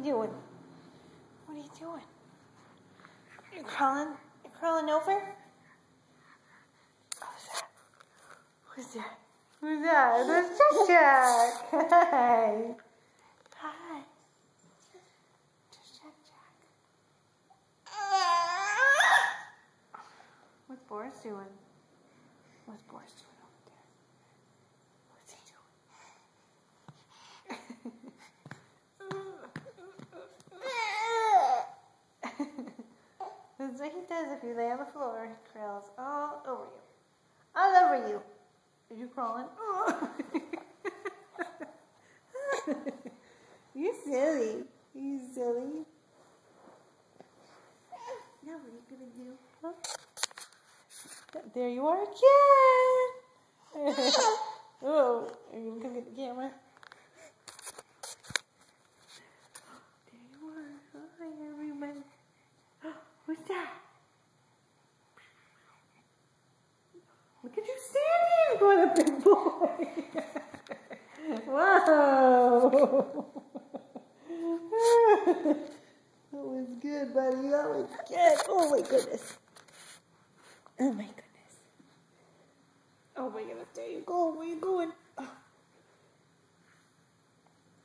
you doing? What are you doing? You're crawling? You're crawling over? Who's that? Who's that? That's Jack Jack. Hi. Hi. Just Jack Jack. What's Boris doing? What's Boris doing over there? What's he doing? That's what he does if you lay on the floor. He crawls all over you. All over you. Are you crawling? You're silly. You silly. Now what are you going to do? Huh? There you are again. Oh, are you going to come get the camera? There you are. Hi, everybody. Who's that? Look at you standing for the big boy. Whoa. That was good, buddy. That was good. Oh, my goodness. Oh, my goodness. Oh, my goodness. There you go. Where you going?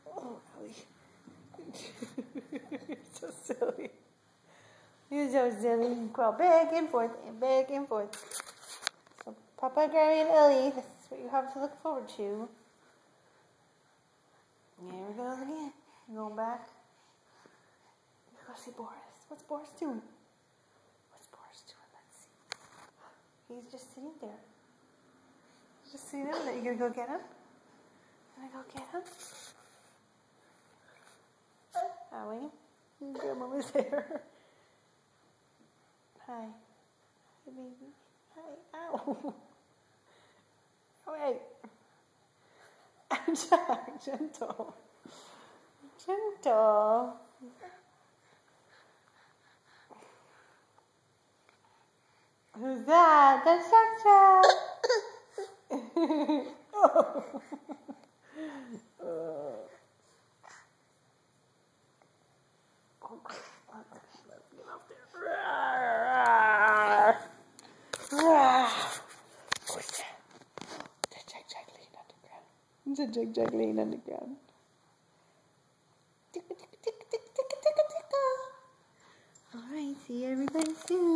Oh, Ellie. You're so silly. You're so silly. You crawl back and forth and back and forth. So Papa, Grammy, and Ellie, this is what you have to look forward to. There we go again. You're going back. You go see Boris. What's Boris doing? What's Boris doing? Let's see. He's just sitting there. He's just sitting there. You gonna go get him? Gonna go get him? Ellie, Grandma was there. Hi. Hi, baby. Hi. Ow. Oh, wait. Jack, gentle. Gentle. Who's that? That's Jack Jack. Oh. Let's get up there. Who's that? That's Jack Jack laying on the ground. That's Jack Jack laying on the ground. Ticka, ticka, ticka, ticka, ticka, ticka, ticka. All right, see everybody soon.